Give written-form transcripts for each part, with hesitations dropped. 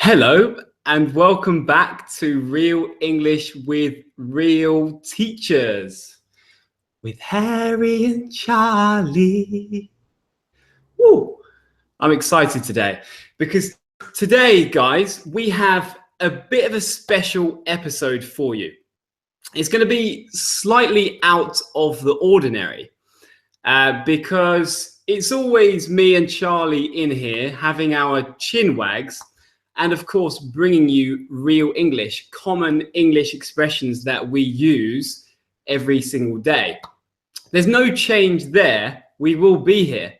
Hello and welcome back to Real English with Real Teachers with Harry and Charlie. Woo! I'm excited today because today, guys, we have a bit of a special episode for you. It's going to be slightly out of the ordinary because it's always me and Charlie in here having our chin wags and, of course, bringing you real English, common English expressions that we use every single day. There's no change there. We will be here.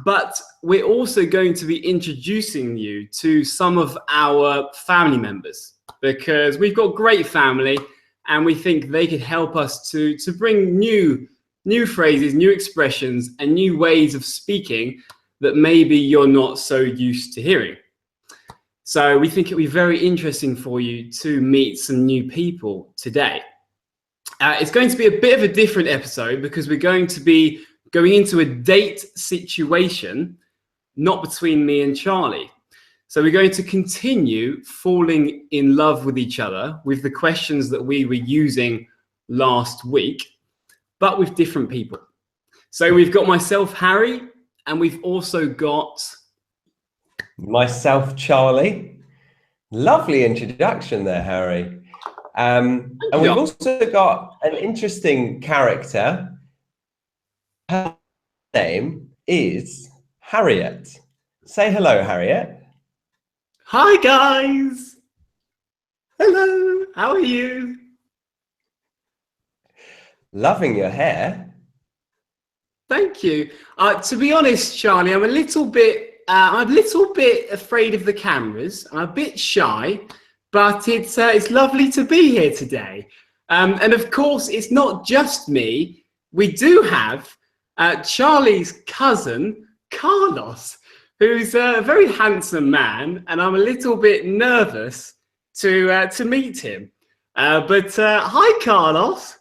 But we're also going to be introducing you to some of our family members because we've got great family and we think they could help us to bring new phrases, new expressions, and new ways of speaking that maybe you're not so used to hearing. So we think it'll be very interesting for you to meet some new people today. It's going to be a bit of a different episode because we're going to be going into a date situation, not between me and Charlie. So we're going to continue falling in love with each other with the questions that we were using last week, but with different people. So we've got myself, Harry, and we've also got myself, Charlie. Lovely introduction there, Harry. And we've also got an interesting character. Her name is Harriet. Say hello, Harriet. Hi, guys. Hello. How are you? Loving your hair. Thank you. To be honest, Charlie, I'm a little bit afraid of the cameras. I'm a bit shy, but it's lovely to be here today. And of course, it's not just me. We do have Charlie's cousin, Carlos, who's a very handsome man, and I'm a little bit nervous to meet him. But hi, Carlos.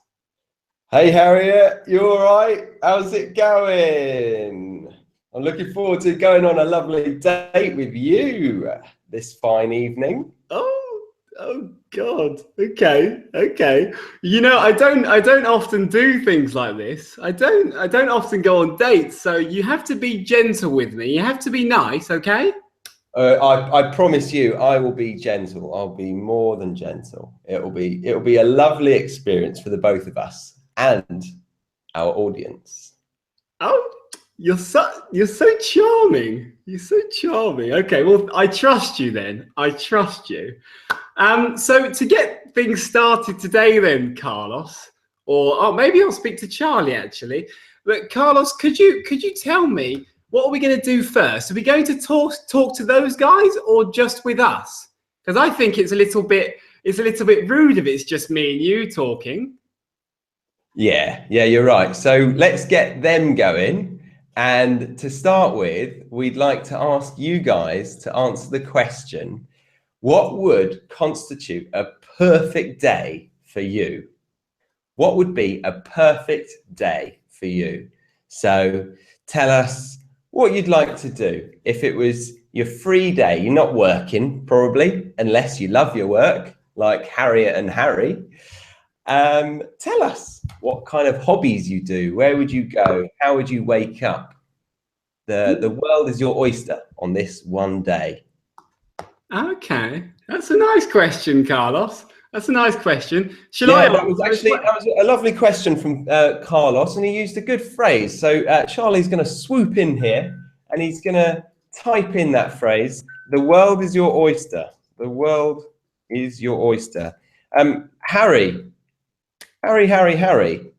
Hey, Harriet. You all right? How's it going? I'm looking forward to going on a lovely date with you this fine evening. Oh God. Okay. You know, I don't often do things like this. I don't often go on dates, so you have to be gentle with me. You have to be nice, okay? I promise you, I will be gentle. I'll be more than gentle. It'll be a lovely experience for the both of us and our audience. Oh, you're so charming. You're so charming. Okay, well, I trust you then. I trust you. So to get things started today then, Carlos, or maybe I'll speak to Charlie actually. But Carlos, could you tell me what are we going to do first? Are we going to talk to those guys or just with us? Because I think it's a little bit rude if it's just me and you talking. Yeah, you're right. So let's get them going. And to start with, we'd like to ask you guys to answer the question, what would constitute a perfect day for you? What would be a perfect day for you? So tell us what you'd like to do. If it was your free day, you're not working probably, unless you love your work, like Harriet and Harry. Tell us what kind of hobbies you do. Where would you go? How would you wake up? The world is your oyster on this one day. Okay, that's a nice question, Carlos. That's a nice question. That was a lovely question from Carlos, and he used a good phrase. So Charlie's going to swoop in here, and he's going to type in that phrase. The world is your oyster. The world is your oyster. Harry,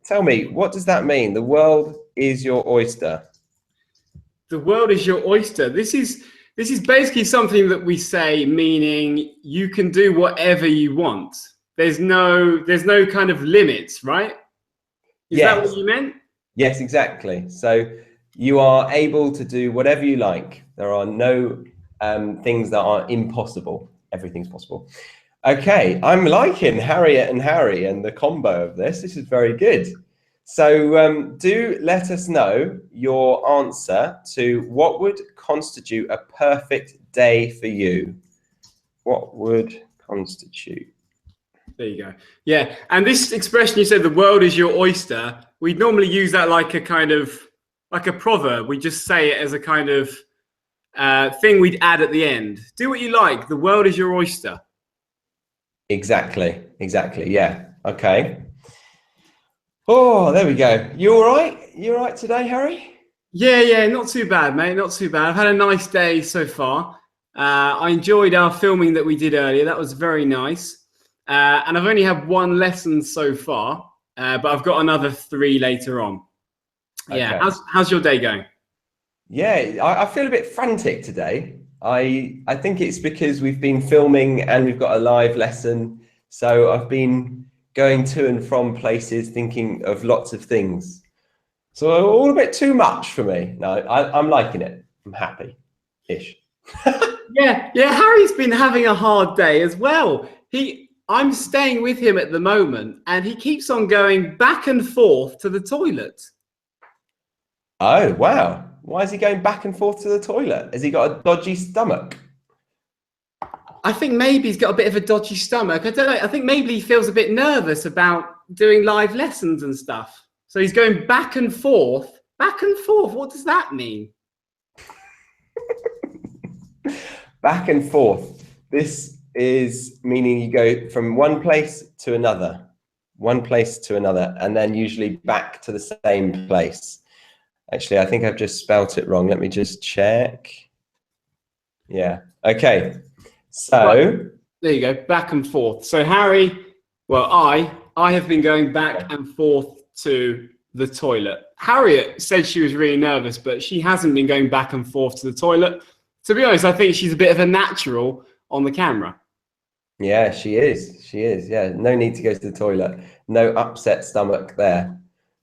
tell me, what does that mean? The world is your oyster. The world is your oyster. This is basically something that we say, meaning you can do whatever you want. There's no kind of limits, right? Is that what you meant? Yes, exactly. So you are able to do whatever you like. There are no things that are impossible. Everything's possible. Okay, I'm liking Harriet and Harry and the combo of this. This is very good. So do let us know your answer to what would constitute a perfect day for you. What would constitute? There you go. Yeah, and this expression you said, the world is your oyster, we'd normally use that like a kind of, like a proverb. We just say it as a kind of thing we'd add at the end. Do what you like, the world is your oyster. Exactly, yeah. Okay. Oh, there we go. You all right? You all right today, Harry? Yeah, not too bad, mate, not too bad. I've had a nice day so far. I enjoyed our filming that we did earlier. That was very nice. And I've only had one lesson so far, but I've got another 3 later on. Yeah, Okay. how's your day going? Yeah, I feel a bit frantic today. I think it's because we've been filming and we've got a live lesson. So I've been going to and from places, thinking of lots of things. So all a bit too much for me. No, I'm liking it. I'm happy-ish. Yeah, Harry's been having a hard day as well. I'm staying with him at the moment, and he keeps on going back and forth to the toilet. Oh, wow. Why is he going back and forth to the toilet? Has he got a dodgy stomach? I think maybe he's got a bit of a dodgy stomach. I don't know. I think maybe he feels a bit nervous about doing live lessons and stuff. So he's going back and forth. Back and forth. What does that mean? Back and forth. This is meaning you go from one place to another, and then usually back to the same place. Actually, I think I've just spelt it wrong. Let me just check. Yeah. Okay. So right. There you go. Back and forth. So Harry, well, I have been going back and forth to the toilet. Harriet said she was really nervous, but she hasn't been going back and forth to the toilet. To be honest, I think she's a bit of a natural on the camera. Yeah, she is. Yeah, no need to go to the toilet. No upset stomach there.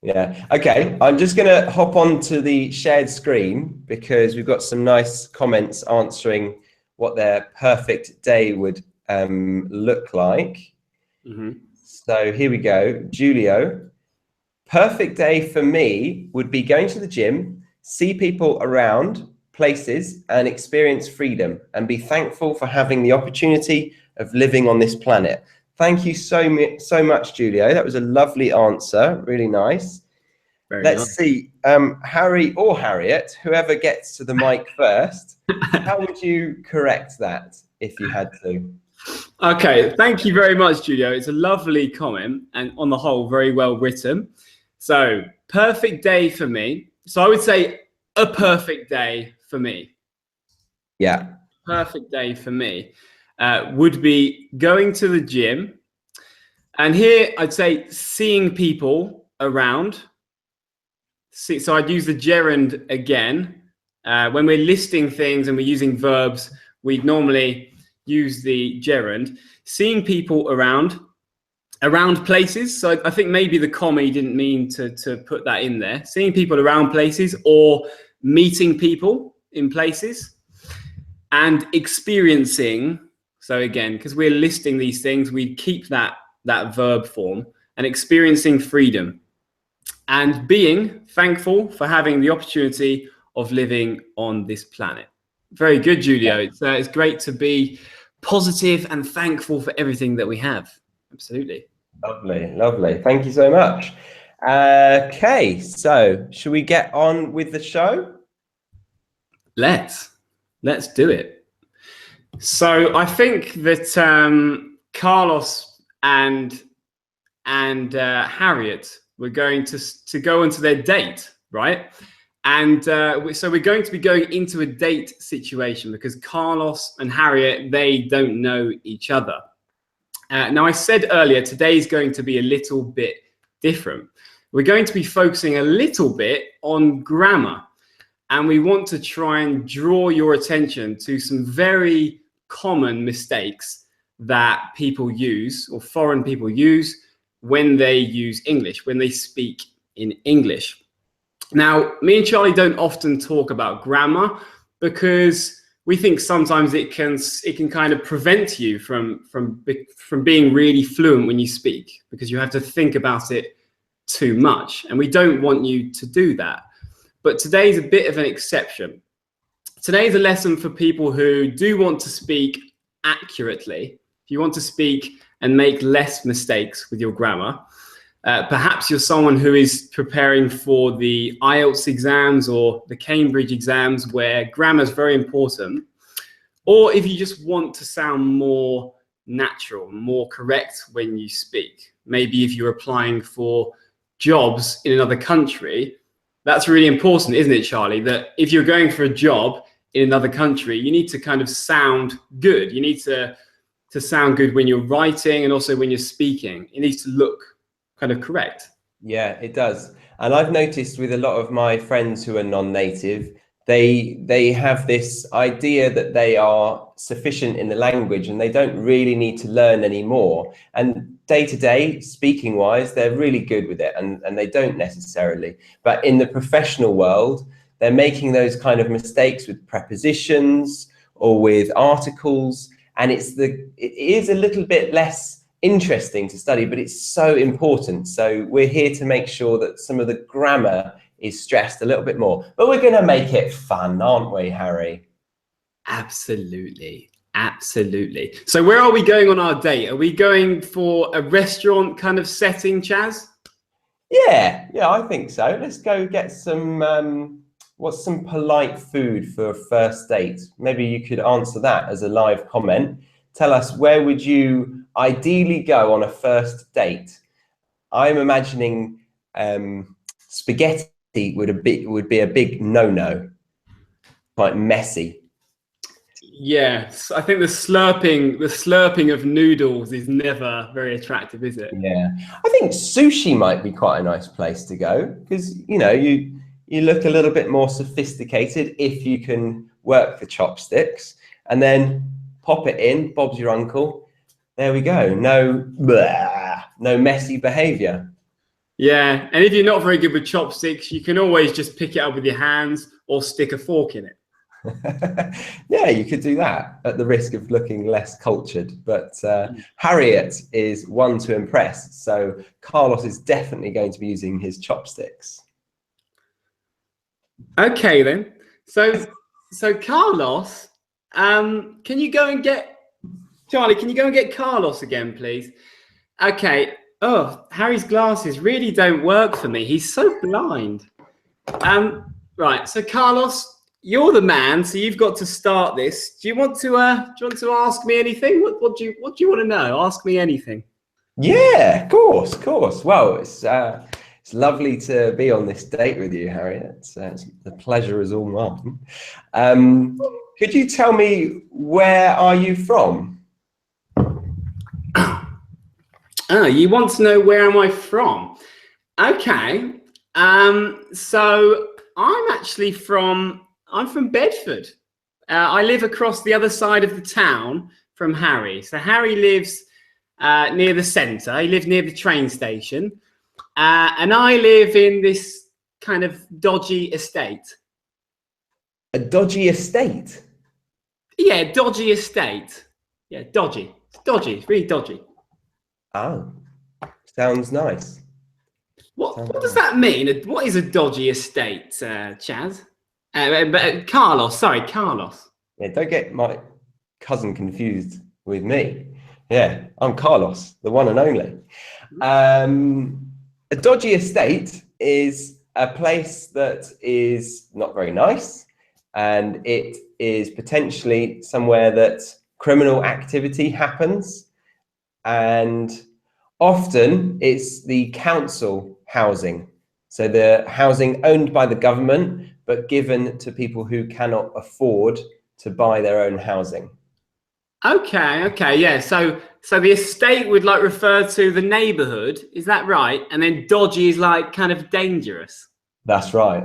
Yeah. Okay, I'm just going to hop onto the shared screen because we've got some nice comments answering what their perfect day would look like. Mm-hmm. So here we go. Julio, perfect day for me would be going to the gym, see people around, places, and experience freedom, and be thankful for having the opportunity of living on this planet. Thank you so much, Julio. That was a lovely answer. Really nice. Let's see, Harry or Harriet, whoever gets to the mic first, how would you correct that if you had to? Okay, thank you very much, Julio. It's a lovely comment and on the whole, very well written. So, perfect day for me. So I would say a perfect day for me. Yeah. Perfect day for me would be going to the gym. And here I'd say seeing people around. So I'd use the gerund again. When we're listing things and we're using verbs, we'd normally use the gerund. Seeing people around places. So I think maybe the comma didn't mean to put that in there. Seeing people around places or meeting people in places. And experiencing. So again, because we're listing these things, we keep that verb form, and experiencing freedom. And being thankful for having the opportunity of living on this planet. Very good, Julio. It's great to be positive and thankful for everything that we have. Absolutely. Lovely. Thank you so much. Okay, so should we get on with the show? Let's do it. So I think that Carlos and Harriet were going to go into their date, right? And so we're going to be going into a date situation because Carlos and Harriet, they don't know each other. Now, I said earlier, today's going to be a little bit different. We're going to be focusing a little bit on grammar. And we want to try and draw your attention to some very common mistakes that people use, or foreign people use, when they use English, when they speak in English. Now, me and Charlie don't often talk about grammar because we think sometimes it can kind of prevent you from being really fluent when you speak, because you have to think about it too much. And we don't want you to do that. But today's a bit of an exception. Today's a lesson for people who do want to speak accurately, if you want to speak and make less mistakes with your grammar, perhaps you're someone who is preparing for the IELTS exams or the Cambridge exams where grammar is very important, or if you just want to sound more natural, more correct when you speak. Maybe if you're applying for jobs in another country, that's really important, isn't it, Charlie? That if you're going for a job in another country, you need to kind of sound good. You need to sound good when you're writing and also when you're speaking. It needs to look kind of correct. Yeah, it does. And I've noticed with a lot of my friends who are non-native, they have this idea that they are sufficient in the language and they don't really need to learn anymore. And day to day, speaking wise, they're really good with it and they don't necessarily. But in the professional world, they're making those kind of mistakes with prepositions or with articles. And it is a little bit less interesting to study, but it's so important. So we're here to make sure that some of the grammar is stressed a little bit more, but we're going to make it fun, aren't we, Harry? Absolutely. Absolutely. So where are we going on our date? Are we going for a restaurant kind of setting, Chaz? Yeah, I think so. Let's go get some, what's some polite food for a first date? Maybe you could answer that as a live comment. Tell us, where would you ideally go on a first date? I'm imagining spaghetti would be a big no-no, quite messy. Yes, I think the slurping of noodles is never very attractive, is it? Yeah, I think sushi might be quite a nice place to go because you look a little bit more sophisticated if you can work the chopsticks, and then pop it in. Bob's your uncle. There we go. No messy behavior. Yeah, and if you're not very good with chopsticks, you can always just pick it up with your hands or stick a fork in it. Yeah, you could do that at the risk of looking less cultured. But Harriet is one to impress, so Carlos is definitely going to be using his chopsticks. Okay then. So Carlos, can you go and get Charlie? Can you go and get Carlos again, please? Okay. Oh, Harry's glasses really don't work for me. He's so blind. Right. So Carlos, you're the man, so you've got to start this. Do you want to ask me anything? What do you want to know? Ask me anything. Yeah, of course. Well, it's lovely to be on this date with you, Harriet. The pleasure is all mine. Could you tell me, where are you from? Oh, you want to know where am I from? Okay. So I'm from Bedford. I live across the other side of the town from Harry. So Harry lives near the centre. He lives near the train station. And I live in this kind of dodgy estate. A dodgy estate? Yeah, dodgy estate. Yeah, dodgy. It's dodgy. It's really dodgy. Oh, sounds nice. What does that mean? What is a dodgy estate, Chaz? Carlos. Yeah, don't get my cousin confused with me. Yeah, I'm Carlos, the one and only. A dodgy estate is a place that is not very nice, and it is potentially somewhere that criminal activity happens, and often it's the council housing. So the housing owned by the government, but given to people who cannot afford to buy their own housing. Okay, yeah. So the estate would like refer to the neighborhood, is that right? And then dodgy is like kind of dangerous. That's right.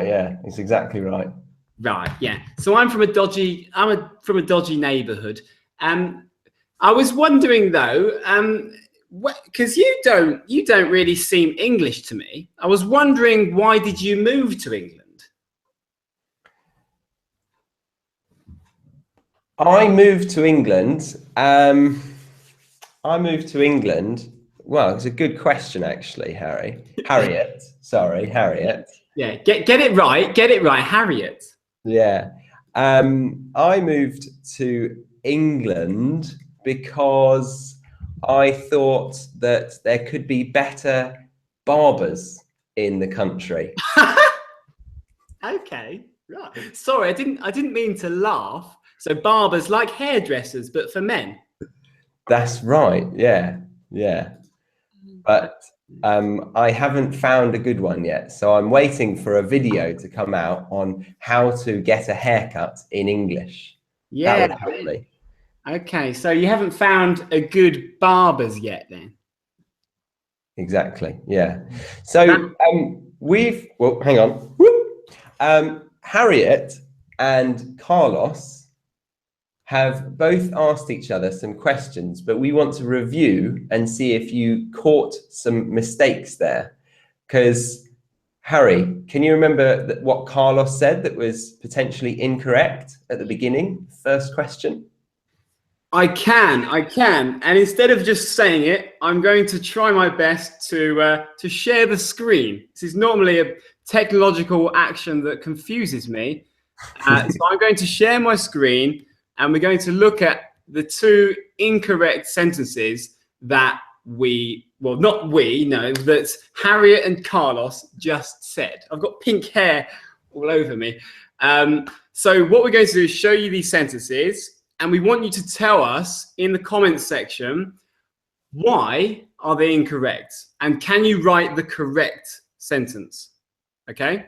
Yeah, it's exactly right. Right, yeah. So I'm from a dodgy neighborhood. I was wondering though, because you don't really seem English to me. I was wondering, why did you move to England? I moved to England. Well, it's a good question, actually, Harriet. Sorry, Harriet. Yeah, get it right, Harriet. Yeah. I moved to England because I thought that there could be better barbers in the country. Okay, right. Sorry, I didn't mean to laugh. So barbers like hairdressers, but for men. That's right. Yeah, yeah. But I haven't found a good one yet. So I'm waiting for a video to come out on how to get a haircut in English. Yeah. That would help me. Okay, so you haven't found a good barbers yet then? Exactly. Yeah. So well, hang on. Harriet and Carlos have both asked each other some questions, but we want to review and see if you caught some mistakes there. Because Harry, can you remember what Carlos said that was potentially incorrect at the beginning? First question. I can. And instead of just saying it, I'm going to try my best to share the screen. This is normally a technological action that confuses me. So I'm going to share my screen, and we're going to look at the two incorrect sentences that that Harriet and Carlos just said. I've got pink hair all over me. So what we're going to do is show you these sentences, and we want you to tell us in the comments section, why are they incorrect? And can you write the correct sentence? Okay?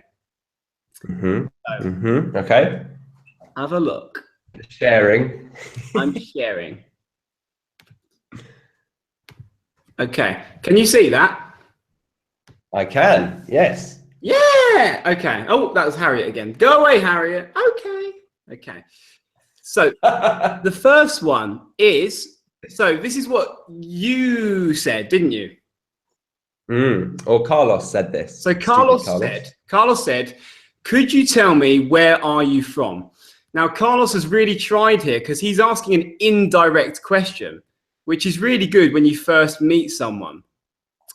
Okay. Have a look. Sharing. I'm sharing. Okay. Can you see that? I can, yes. Yeah. Okay. Oh, that was Harriet again. Go away, Harriet. Okay. Okay. So the first one is, so this is what you said, didn't you? Or Carlos said this. So Carlos said, could you tell me where are you from? Now, Carlos has really tried here because he's asking an indirect question, which is really good when you first meet someone.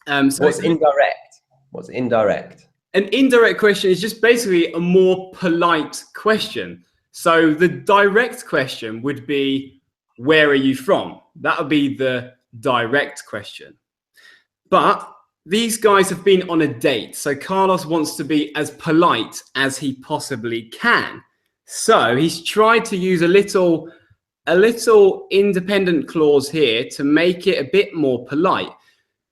So what's indirect? What's indirect? An indirect question is just basically a more polite question. So the direct question would be, where are you from? That would be the direct question. But these guys have been on a date. So Carlos wants to be as polite as he possibly can. So he's tried to use a little independent clause here to make it a bit more polite.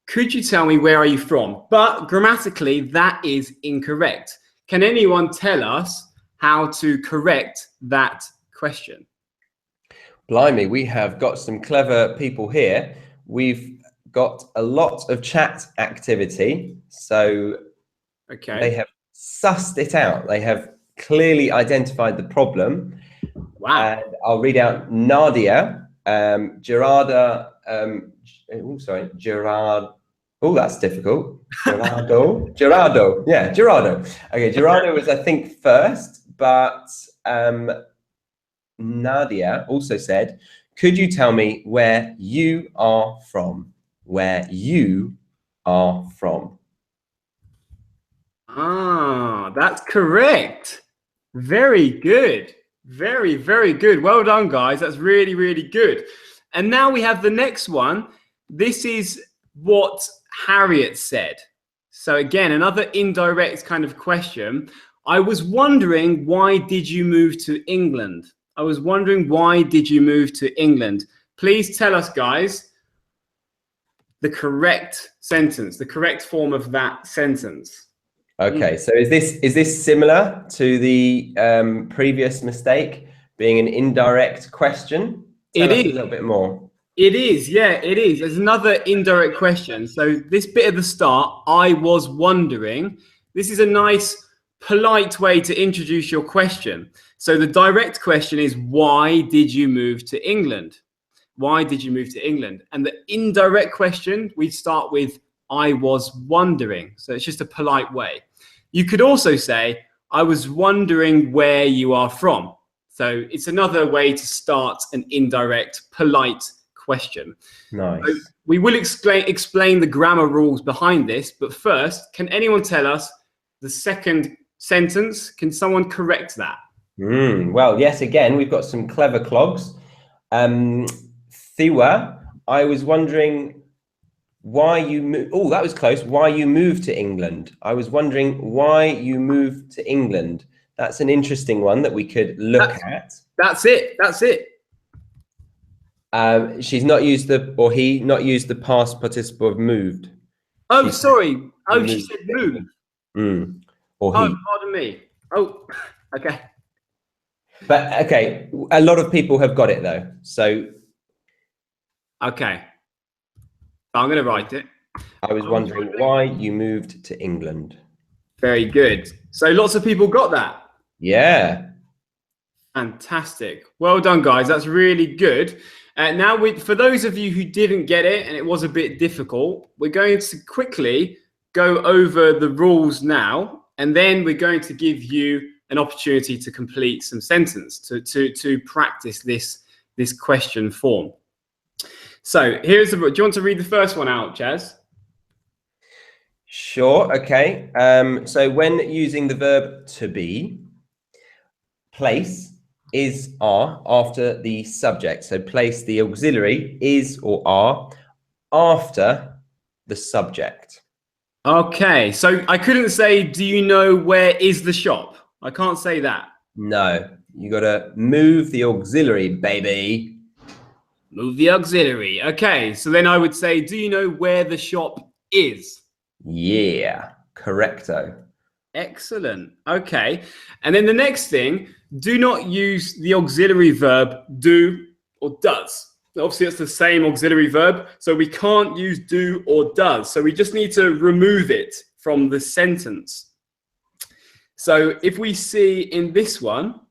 Could you tell me where are you from? But grammatically, that is incorrect. Can anyone tell us how to correct that question? Blimey, we have got some clever people here. We've got a lot of chat activity. So they have sussed it out. They have clearly identified the problem. Wow. And I'll read out Nadia, Gerarda, Gerard. Oh, that's difficult. Gerardo. Yeah, Gerardo. Okay, Gerardo was, I think, first, but Nadia also said, could you tell me where you are from? Where you are from. Ah, that's correct. Very good. Very, very good. Well done, guys. That's really, really good. And now we have the next one. This is what Harriet said. So again, another indirect kind of question. I was wondering, why did you move to England? I was wondering, why did you move to England? Please tell us, guys, the correct sentence, the correct form of that sentence. Okay, so is this similar to the previous mistake, being an indirect question? Tell us a little bit more. It is, yeah, it is. There's another indirect question. So this bit at the start, I was wondering, this is a nice, polite way to introduce your question. So the direct question is, why did you move to England? Why did you move to England? And the indirect question, we start with, I was wondering. So it's just a polite way. You could also say, I was wondering where you are from. So it's another way to start an indirect, polite question. Nice. So we will explain the grammar rules behind this, but first, can anyone tell us the second sentence? Can someone correct that? Well, yes, again, we've got some clever clogs. Thiwa, I was wondering why you moved. Oh, that was close. Why you moved to England? I was wondering why you moved to England. That's an interesting one that we could look at. That's it. That's it. She's not used the, or he not used the past participle of moved. Oh, sorry. Oh, she said move. Or oh, he. pardon me. Oh, okay. But okay, a lot of people have got it though. So. Okay. I'm going to write it. I was wondering why you moved to England. Very good. So lots of people got that. Yeah. Fantastic. Well done, guys. That's really good. Now, for those of you who didn't get it and it was a bit difficult, we're going to quickly go over the rules now, and then we're going to give you an opportunity to complete some sentence to practice this question form. So here's the. Do you want to read the first one out, Chaz? Sure. Okay. So when using the verb to be, place is are after the subject. So place the auxiliary is or are after the subject. Okay. So I couldn't say, do you know where is the shop? I can't say that. No, you got to move the auxiliary, baby. Move the auxiliary. Okay. So then I would say, do you know where the shop is? Yeah, correcto. Excellent. Okay. And then the next thing, do not use the auxiliary verb do or does. Obviously, it's the same auxiliary verb, so we can't use do or does. So we just need to remove it from the sentence. So if we see in this one,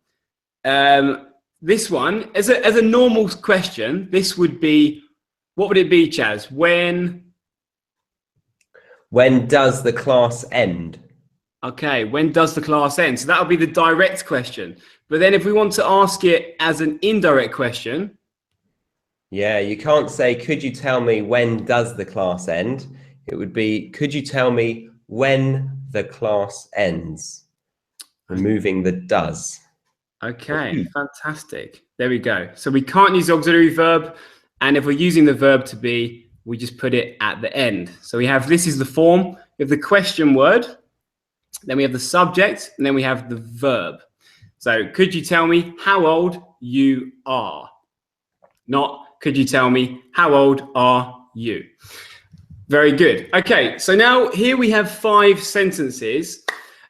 as a normal question, this would be, what would it be, Chaz? When does the class end? Okay, when does the class end? So that'll be the direct question. But then if we want to ask it as an indirect question. Yeah, you can't say, could you tell me when does the class end? It would be, could you tell me when the class ends? Removing the does. Okay, fantastic. There we go. So we can't use the auxiliary verb. And if we're using the verb to be, we just put it at the end. So we have, this is the form. We have the question word. Then we have the subject, and then we have the verb. So could you tell me how old you are? Not, could you tell me how old are you? Very good. Okay, so now here we have 5 sentences,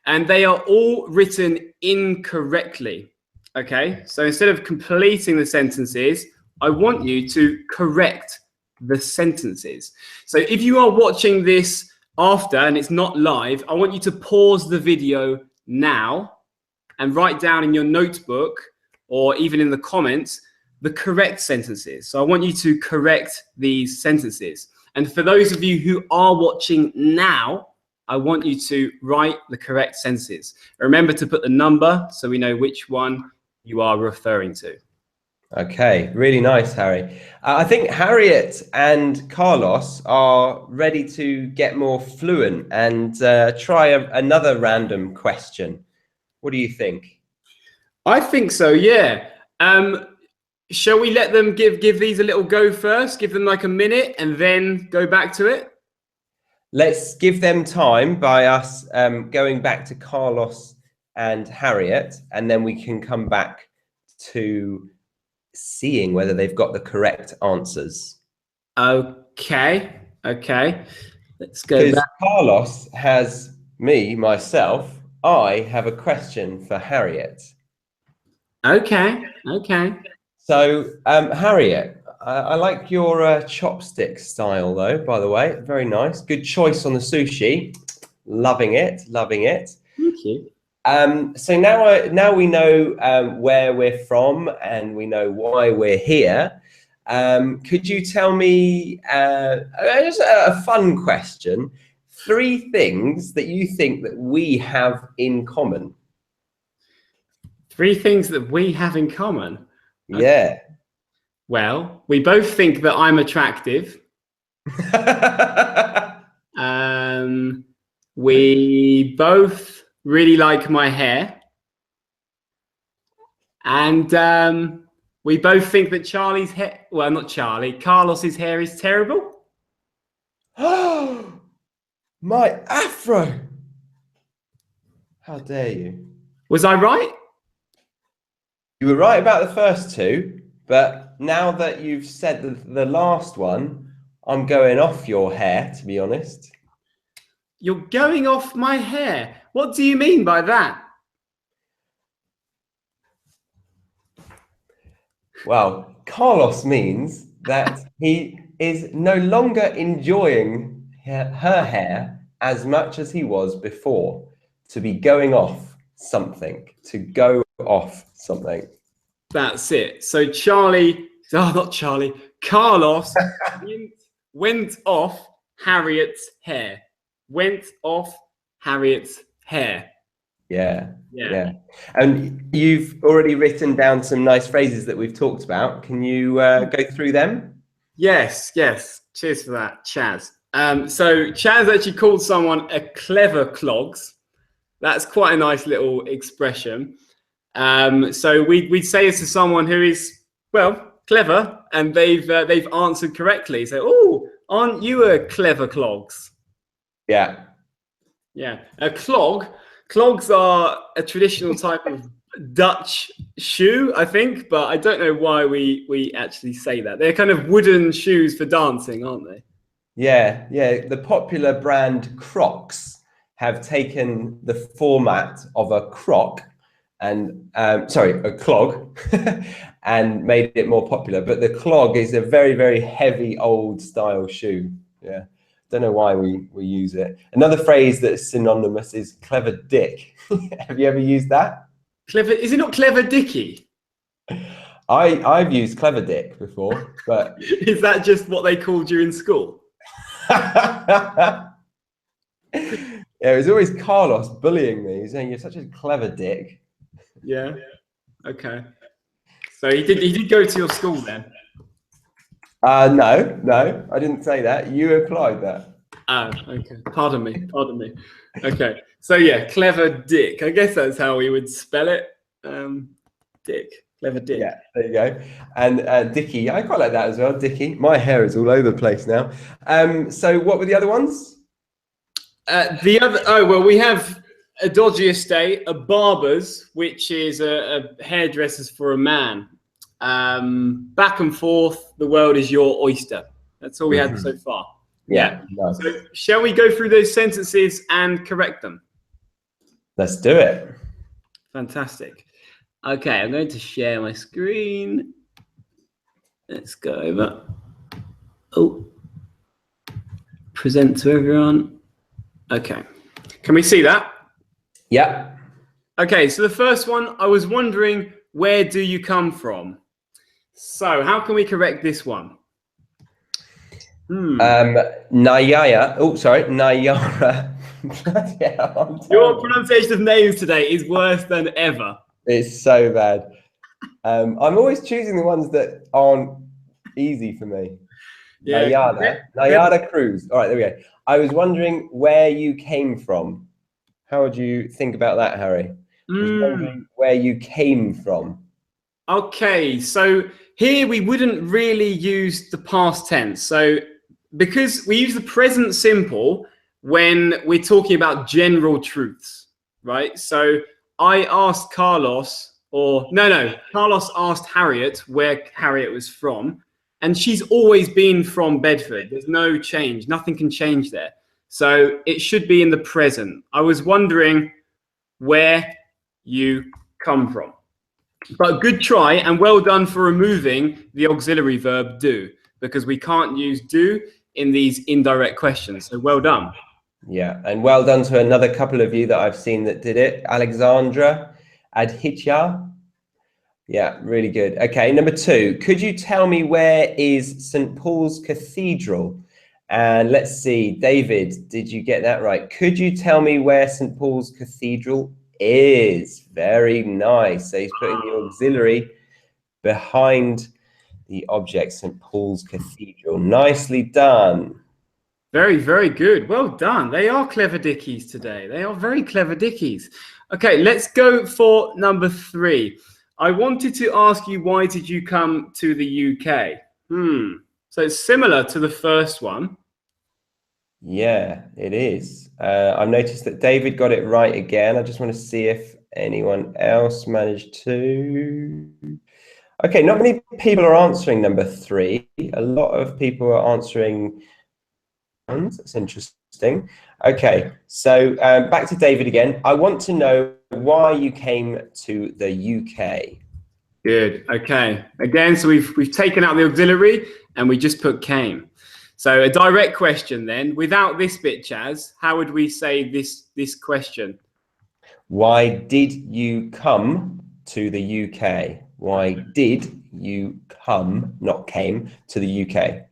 and they are all written incorrectly. Okay, so instead of completing the sentences, I want you to correct the sentences. So if you are watching this after and it's not live, I want you to pause the video now and write down in your notebook or even in the comments the correct sentences. So I want you to correct these sentences. And for those of you who are watching now, I want you to write the correct sentences. Remember to put the number so we know which one you are referring to. Okay, really nice, Harry. I think Harriet and Carlos are ready to get more fluent and try another random question. What do you think? I think so, yeah. Shall we let them give these a little go first? Give them like a minute and then go back to it? Let's give them time by us going back to Carlos and Harriet, and then we can come back to seeing whether they've got the correct answers. Okay. Let's go back. Carlos has myself. I have a question for Harriet. Okay. So, Harriet, I like your chopstick style, though, by the way. Very nice. Good choice on the sushi. Loving it. Thank you. So now we know where we're from and we know why we're here. Could you tell me, just a fun question, 3 things that you think that we have in common? 3 things that we have in common? Yeah. Well, we both think that I'm attractive. We both really like my hair. And We both think that Charlie's hair, well, not Charlie, Carlos's hair is terrible. Oh, my afro. How dare you? Was I right? You were right about the first two, but now that you've said the last one, I'm going off your hair, to be honest. You're going off my hair. What do you mean by that? Well, Carlos means that he is no longer enjoying her hair as much as he was before. To be going off something. To go off something. That's it. So not Charlie, Carlos went off Harriet's hair. Went off Harriet's hair. Yeah. And you've already written down some nice phrases that we've talked about. Can you go through them? Yes. Cheers for that, Chaz. So Chaz actually called someone a clever clogs. That's quite a nice little expression. So we'd say this to someone who is, well, clever, and they've answered correctly. So, oh, aren't you a clever clogs? Yeah. A clog. Clogs are a traditional type of Dutch shoe, I think, but I don't know why we actually say that. They're kind of wooden shoes for dancing, aren't they? Yeah. The popular brand Crocs have taken the format of a croc and a clog and made it more popular. But the clog is a very, very heavy old style shoe. Yeah. Don't know why we use it. Another phrase that's synonymous is clever dick. Have you ever used that? Clever, is it not clever Dicky? I've used clever dick before, but is that just what they called you in school? Yeah, it was always Carlos bullying me, saying you're such a clever dick. Yeah. Okay. So he did go to your school then? No, I didn't say that. You applied that. Oh, okay. Pardon me. Okay. So yeah, clever dick. I guess that's how we would spell it. Dick. Clever dick. Yeah, there you go. And Dicky, I quite like that as well. Dicky. My hair is all over the place now. So what were the other ones? We have a dodgy estate, a barber's, which is a hairdresser's for a man. Back and forth, the world is your oyster. That's all we had so far. Yeah. Nice. So shall we go through those sentences and correct them? Let's do it. Fantastic. Okay, I'm going to share my screen. Let's go over. Oh, present to everyone. Okay, can we see that? Yeah. Okay, so the first one, I was wondering, where do you come from? So how can we correct this one? Nayara. Oh, sorry, Nayara. Your pronunciation of names today is worse than ever. It's so bad. I'm always choosing the ones that aren't easy for me. Yeah. Nayara Cruz. All right, there we go. I was wondering where you came from. How would you think about that, Harry? I was wondering where you came from. Okay, so here we wouldn't really use the past tense. So because we use the present simple when we're talking about general truths, right? So I asked Carlos, Carlos asked Harriet where Harriet was from, and she's always been from Bedford. There's no change. Nothing can change there. So it should be in the present. I was wondering where you come from. But good try, and well done for removing the auxiliary verb do, because we can't use do in these indirect questions. So well done. Yeah, and well done to another couple of you that I've seen that did it. Alexandra Adhitya. Yeah, really good. Okay, number 2. Could you tell me where is St. Paul's Cathedral? And let's see, David, did you get that right? Could you tell me where St. Paul's Cathedral is? Very nice. So he's putting the auxiliary behind the object, St. Paul's Cathedral. Nicely done. Very, very good. Well done. They are clever dickies today. They are very clever dickies. Okay, let's go for number 3. I wanted to ask you, why did you come to the UK? So it's similar to the first one. Yeah, it is. I've noticed that David got it right again. I just want to see if anyone else managed to. Okay, not many people are answering number 3. A lot of people are answering. That's interesting. Okay, so back to David again. I want to know why you came to the UK. Good. Okay. Again, so we've taken out the auxiliary and we just put came. So a direct question then. Without this bit, Chaz, how would we say this question? Why did you come to the UK? Why did you come, not came, to the UK?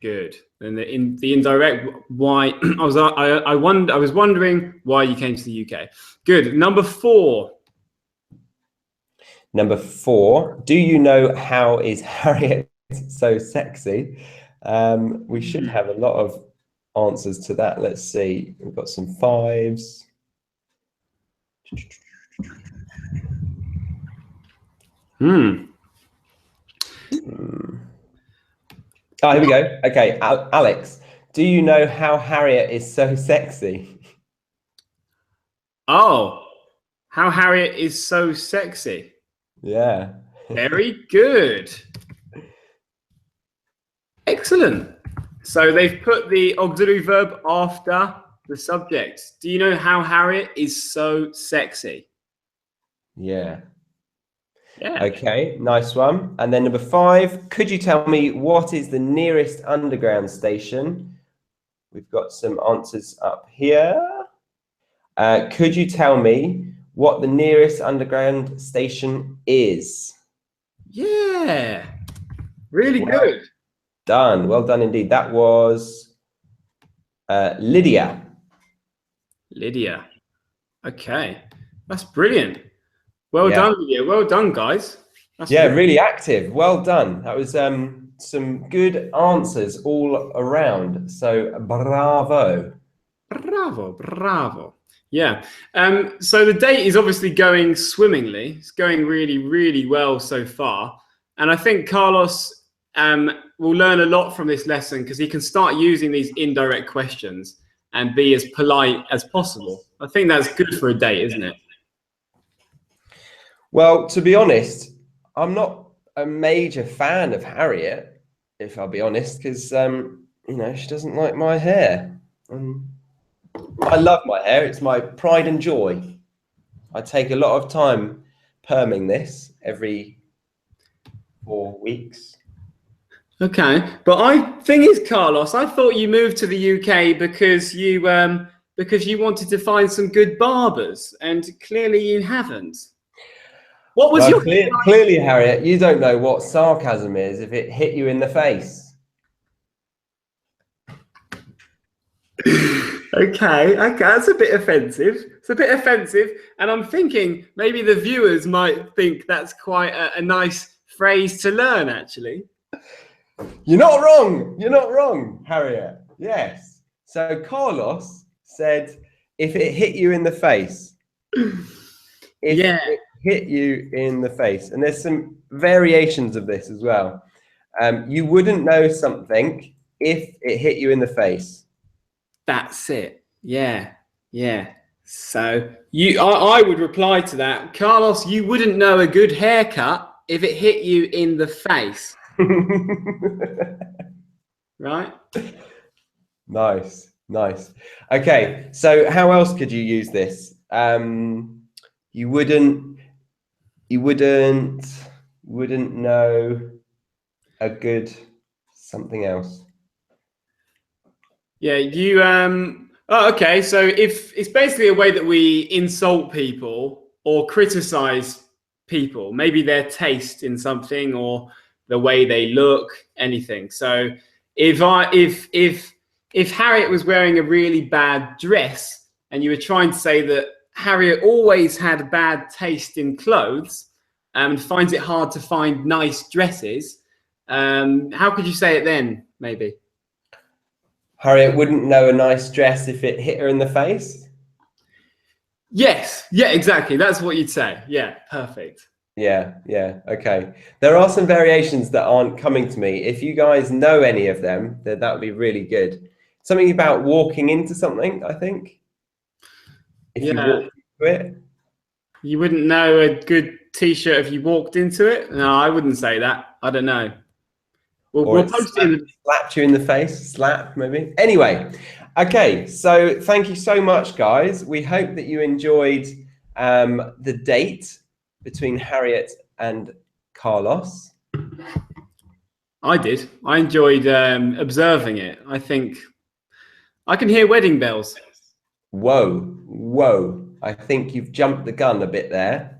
Good. And the indirect why I was wondering why you came to the UK. Good. Number 4. Number 4. Do you know how is Harriet so sexy? We should have a lot of answers to that. Let's see. We've got some 5s. Oh, here we go. Okay, Alex, do you know how Harriet is so sexy? Oh, how Harriet is so sexy. Yeah. Very good. Excellent. So they've put the auxiliary verb after the subject. Do you know how Harriet is so sexy? Yeah. Yeah. Okay, nice one. And then number 5, could you tell me what is the nearest underground station? We've got some answers up here. Could you tell me what the nearest underground station is? Yeah. Really good. Done. Well done indeed. That was Lydia. Lydia. Okay. That's brilliant. Well done, Lydia. Well done, guys. That's really active. Well done. That was some good answers all around. So bravo. Bravo, bravo. Yeah. So the date is obviously going swimmingly. It's going really, really well so far. And I think Carlos will learn a lot from this lesson because he can start using these indirect questions and be as polite as possible. I think that's good for a date, isn't it? Well, to be honest, I'm not a major fan of Harriet, if I'll be honest, because she doesn't like my hair. I love my hair. It's my pride and joy. I take a lot of time perming this every 4 weeks. Okay, but thing is, Carlos, I thought you moved to the UK because you wanted to find some good barbers, and clearly you haven't. What was your clearly, Harriet, you don't know what sarcasm is if it hit you in the face. Okay, that's a bit offensive. It's a bit offensive, and I'm thinking maybe the viewers might think that's quite a nice phrase to learn, actually. You're not wrong. You're not wrong, Harriet. Yes. So Carlos said, if it hit you in the face. It hit you in the face. And there's some variations of this as well. You wouldn't know something if it hit you in the face. That's it. Yeah. So I would reply to that, Carlos, you wouldn't know a good haircut if it hit you in the face. Right? Nice. Okay, so how else could you use this? You wouldn't know a good something else. Yeah, you okay, so if it's basically a way that we insult people or criticize people, maybe their taste in something or the way they look, anything. So if Harriet was wearing a really bad dress and you were trying to say that Harriet always had bad taste in clothes and finds it hard to find nice dresses, how could you say it then, maybe? Harriet wouldn't know a nice dress if it hit her in the face? Yes. Yeah, exactly. That's what you'd say. Yeah, perfect. Yeah, yeah, okay. There are some variations that aren't coming to me. If you guys know any of them, then that would be really good. Something about walking into something, I think. If you Yeah. walk into it. You wouldn't know a good t-shirt if you walked into it? No, I wouldn't say that. I don't know. Or We'll it post it in the... slapped you in the face, slap maybe. Anyway, okay, so thank you so much, guys. We hope that you enjoyed the date between Harriet and Carlos. I did. I enjoyed observing it. I think I can hear wedding bells. Whoa, whoa. I think you've jumped the gun a bit there.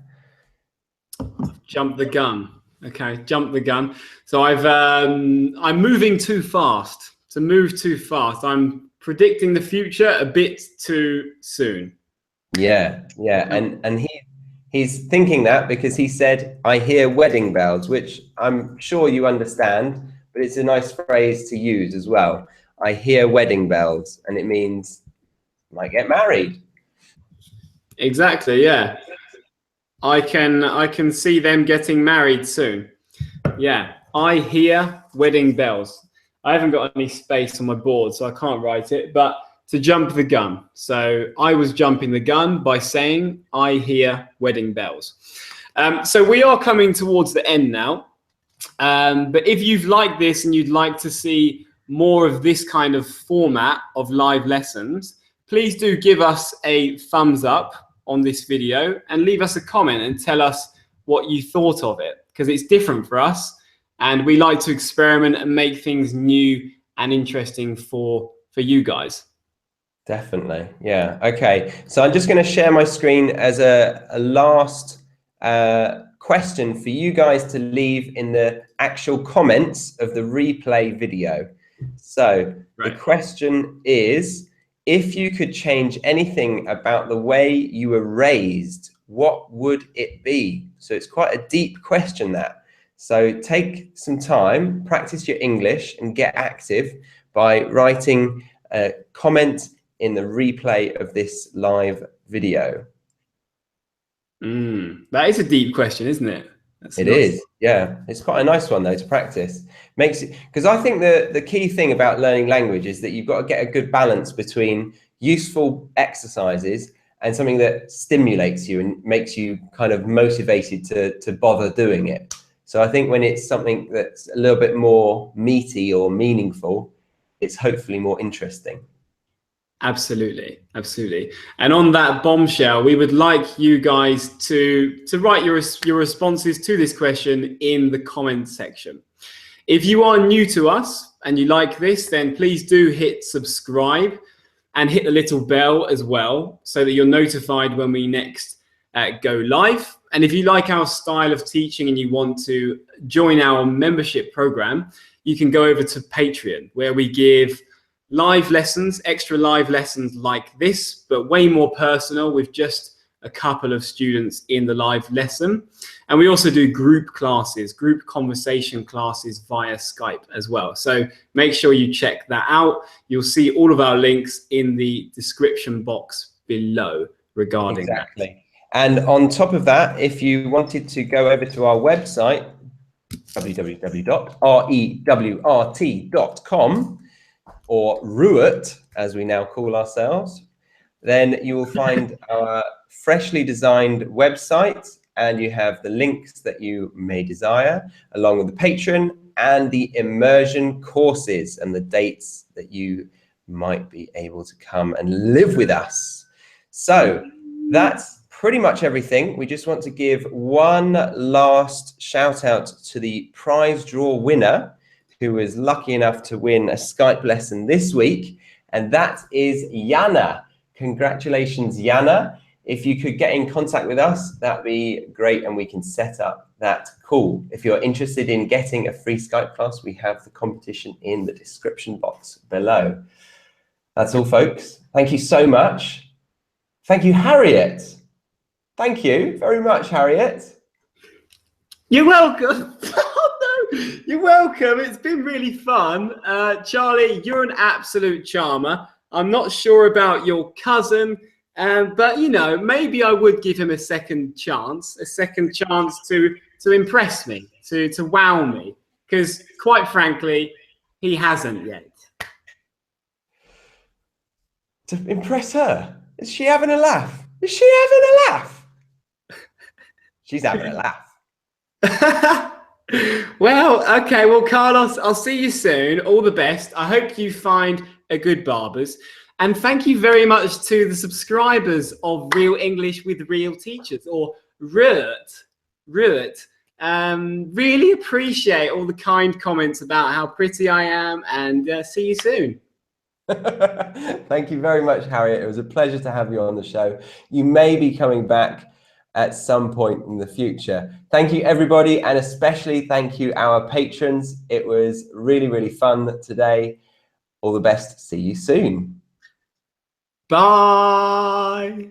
Jump the gun. Okay, jump the gun. So I'm moving too fast. To move too fast. I'm predicting the future a bit too soon. Yeah, yeah. And he's thinking that because he said, I hear wedding bells, which I'm sure you understand, but it's a nice phrase to use as well. I hear wedding bells, and it means I might get married. Exactly, yeah. I can see them getting married soon. Yeah, I hear wedding bells. I haven't got any space on my board, so I can't write it, but to jump the gun. So I was jumping the gun by saying, I hear wedding bells. So we are coming towards the end now. But if you've liked this and you'd like to see more of this kind of format of live lessons, please do give us a thumbs up on this video and leave us a comment and tell us what you thought of it, because it's different for us and we like to experiment and make things new and interesting for you guys. Definitely. Yeah. Okay. So I'm just going to share my screen as a last question for you guys to leave in the actual comments of the replay video. So the question is, if you could change anything about the way you were raised, what would it be? So it's quite a deep question, that. So take some time, practice your English and get active by writing a comment in the replay of this live video. That is a deep question, isn't it? It is, yeah. It's quite a nice one though to practice. Makes it, because I think the key thing about learning language is that you've got to get a good balance between useful exercises and something that stimulates you and makes you kind of motivated to bother doing it. So I think when it's something that's a little bit more meaty or meaningful, it's hopefully more interesting. Absolutely, absolutely. And on that bombshell, we would like you guys to write your responses to this question in the comments section. If you are new to us and you like this, then please do hit subscribe and hit the little bell as well, so that you're notified when we next go live. And if you like our style of teaching and you want to join our membership program, you can go over to Patreon, where we give live lessons, extra live lessons like this, but way more personal with just a couple of students in the live lesson. And we also do group classes, group conversation classes via Skype as well. So make sure you check that out. You'll see all of our links in the description box below regarding that. And on top of that, if you wanted to go over to our website, www.rewrt.com, or Ruert, as we now call ourselves, then you will find our freshly designed website, and you have the links that you may desire, along with the Patreon and the Immersion courses and the dates that you might be able to come and live with us. So that's pretty much everything. We just want to give one last shout out to the prize draw winner, who was lucky enough to win a Skype lesson this week, and that is Yana. Congratulations, Yana. If you could get in contact with us, that'd be great, and we can set up that call. If you're interested in getting a free Skype class, we have the competition in the description box below. That's all, folks. Thank you so much. Thank you, Harriet. Thank you very much, Harriet. You're welcome. Oh, no. You're welcome. It's been really fun. Charlie, you're an absolute charmer. I'm not sure about your cousin But you know, maybe I would give him a second chance to impress me, to wow me, because quite frankly, he hasn't yet. To impress her? Is she having a laugh? Is she having a laugh? She's having a laugh. Well, okay. Well, Carlos, I'll see you soon. All the best. I hope you find a good barber's. And thank you very much to the subscribers of Real English with Real Teachers, or RUT. Really appreciate all the kind comments about how pretty I am, and see you soon. Thank you very much, Harriet. It was a pleasure to have you on the show. You may be coming back at some point in the future. Thank you, everybody, and especially thank you, our patrons. It was really, really fun today. All the best. See you soon. Bye.